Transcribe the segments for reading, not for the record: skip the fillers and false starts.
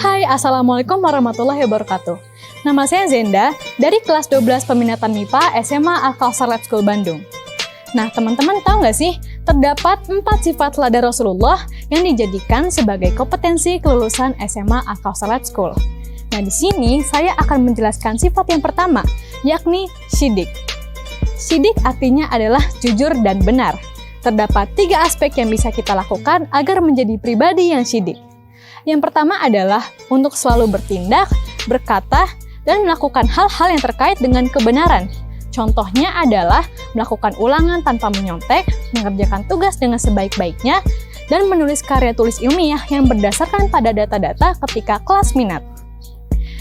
Hai, Assalamualaikum warahmatullahi wabarakatuh. Nama saya Zenda, dari kelas 12 peminatan MIPA SMA Al-Kausar Lab School Bandung. Nah, teman-teman tahu nggak sih, terdapat 4 sifat teladan Rasulullah yang dijadikan sebagai kompetensi kelulusan SMA Al-Kausar Lab School. Nah, di sini saya akan menjelaskan sifat yang pertama, yakni syidik. Syidik artinya adalah jujur dan benar. Terdapat 3 aspek yang bisa kita lakukan agar menjadi pribadi yang syidik. Yang pertama adalah untuk selalu bertindak, berkata, dan melakukan hal-hal yang terkait dengan kebenaran. Contohnya adalah melakukan ulangan tanpa menyontek, mengerjakan tugas dengan sebaik-baiknya, dan menulis karya tulis ilmiah yang berdasarkan pada data-data ketika kelas minat.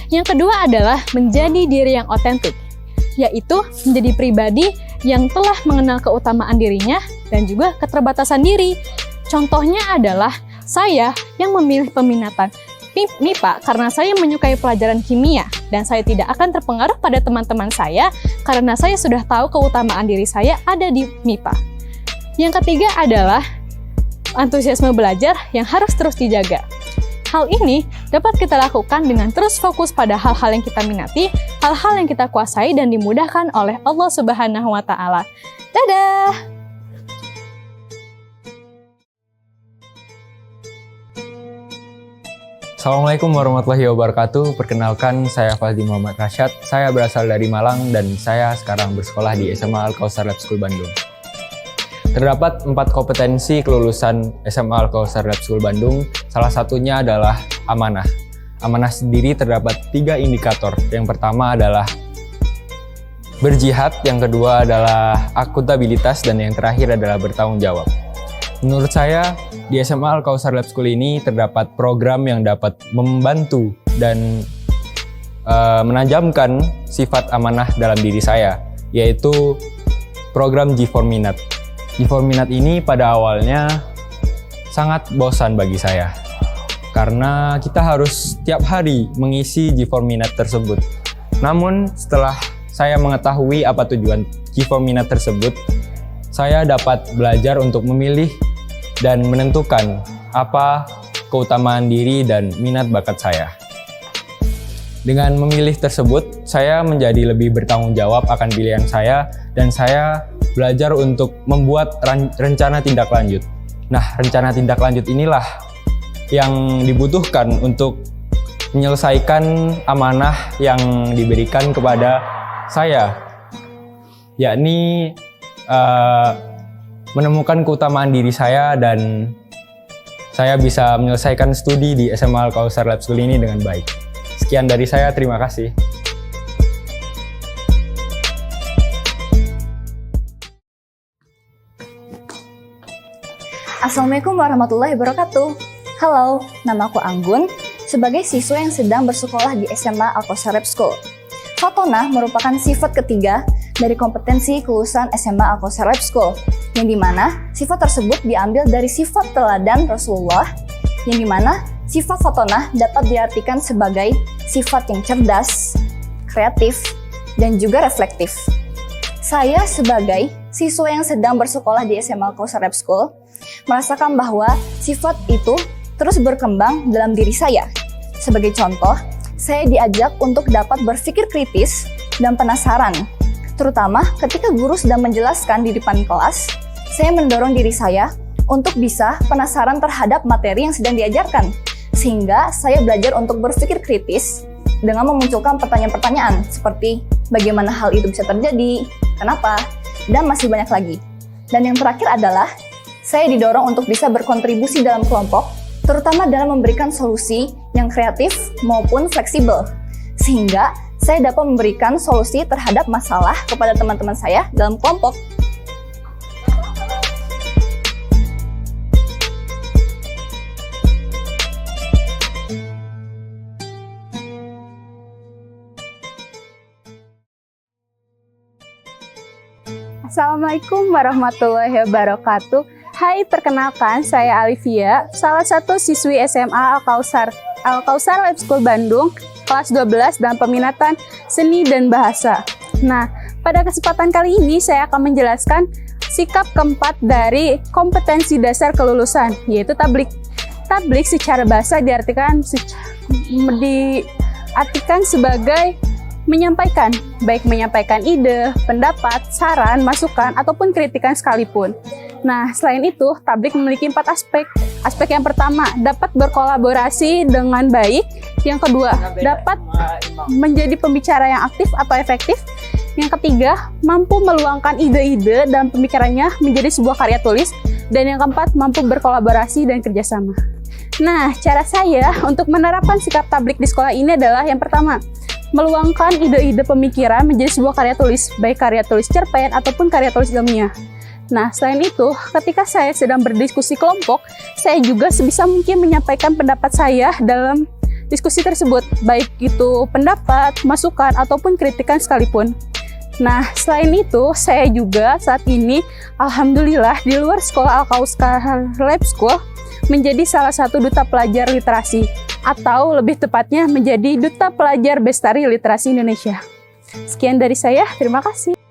Yang kedua adalah menjadi diri yang otentik, yaitu menjadi pribadi yang telah mengenal keutamaan dirinya dan juga keterbatasan diri. Contohnya adalah saya yang memilih peminatan MIPA karena saya menyukai pelajaran kimia dan saya tidak akan terpengaruh pada teman-teman saya karena saya sudah tahu keutamaan diri saya ada di MIPA. Yang ketiga adalah antusiasme belajar yang harus terus dijaga. Hal ini dapat kita lakukan dengan terus fokus pada hal-hal yang kita minati, hal-hal yang kita kuasai dan dimudahkan oleh Allah Subhanahu wa Ta'ala. Dadah! Assalamualaikum warahmatullahi wabarakatuh. Perkenalkan, saya Fazli Muhammad Rashad. Saya berasal dari Malang dan saya sekarang bersekolah di SMA Al-Kausar Lab School Bandung. Terdapat 4 kompetensi kelulusan SMA Al-Kausar Lab School Bandung. Salah satunya adalah amanah. Amanah sendiri terdapat 3 indikator. Yang pertama adalah berjihad, yang kedua adalah akuntabilitas, dan yang terakhir adalah bertanggung jawab. Menurut saya, di SMA Al-Kausar Lab School ini terdapat program yang dapat membantu dan menajamkan sifat amanah dalam diri saya, yaitu program G4 Minat. G4 Minat ini pada awalnya sangat bosan bagi saya, karena kita harus setiap hari mengisi G4 Minat tersebut. Namun setelah saya mengetahui apa tujuan G4 Minat tersebut, saya dapat belajar untuk memilih dan menentukan apa keutamaan diri dan minat bakat saya. Dengan memilih tersebut, saya menjadi lebih bertanggung jawab akan pilihan saya dan saya belajar untuk membuat rencana tindak lanjut. Nah, rencana tindak lanjut inilah yang dibutuhkan untuk menyelesaikan amanah yang diberikan kepada saya, yakni menemukan keutamaan diri saya dan saya bisa menyelesaikan studi di SMA Al-Kausar Lab School ini dengan baik. Sekian dari saya, terima kasih. Assalamualaikum warahmatullahi wabarakatuh. Halo, nama aku Anggun, sebagai siswa yang sedang bersekolah di SMA Al-Kausar Lab School. Fatonah merupakan sifat ketiga dari kompetensi kelulusan SMA Al-Kausar Lab School, yang dimana sifat tersebut diambil dari sifat teladan Rasulullah, yang dimana sifat fatonah dapat diartikan sebagai sifat yang cerdas, kreatif, dan juga reflektif. Saya sebagai siswa yang sedang bersekolah di SMA Al-Kausar Lab School merasakan bahwa sifat itu terus berkembang dalam diri saya. Sebagai contoh, saya diajak untuk dapat berpikir kritis dan penasaran, terutama ketika guru sedang menjelaskan di depan kelas. Saya mendorong diri saya untuk bisa penasaran terhadap materi yang sedang diajarkan, sehingga saya belajar untuk berpikir kritis dengan memunculkan pertanyaan-pertanyaan seperti bagaimana hal itu bisa terjadi, kenapa, dan masih banyak lagi. Dan yang terakhir adalah saya didorong untuk bisa berkontribusi dalam kelompok, terutama dalam memberikan solusi yang kreatif maupun fleksibel, sehingga saya dapat memberikan solusi terhadap masalah kepada teman-teman saya dalam kelompok. Assalamualaikum warahmatullahi wabarakatuh. Hai, perkenalkan saya Alivia, salah satu siswi SMA Al-Kausar Lab School Bandung, kelas 12 dan peminatan seni dan bahasa. Nah, pada kesempatan kali ini saya akan menjelaskan sikap keempat dari kompetensi dasar kelulusan, yaitu tablik. Tablik secara bahasa diartikan diartikan sebagai menyampaikan, baik menyampaikan ide, pendapat, saran, masukan, ataupun kritikan sekalipun. Nah, selain itu, tablik memiliki 4 aspek. Aspek yang pertama, dapat berkolaborasi dengan baik. Yang kedua, dapat menjadi pembicara yang aktif atau efektif. Yang ketiga, mampu meluangkan ide-ide dan pemikirannya menjadi sebuah karya tulis. Dan yang keempat, mampu berkolaborasi dan kerjasama. Nah, cara saya untuk menerapkan sikap tablik di sekolah ini adalah yang pertama, meluangkan ide-ide pemikiran menjadi sebuah karya tulis, baik karya tulis cerpen ataupun karya tulis ilmiah. Nah, selain itu, ketika saya sedang berdiskusi kelompok, saya juga sebisa mungkin menyampaikan pendapat saya dalam diskusi tersebut, baik itu pendapat, masukan, ataupun kritikan sekalipun. Nah, selain itu, saya juga saat ini, alhamdulillah, di luar sekolah Al-Kausar Lab School, menjadi salah satu duta pelajar literasi, atau lebih tepatnya menjadi duta pelajar Bestari Literasi Indonesia. Sekian dari saya, terima kasih.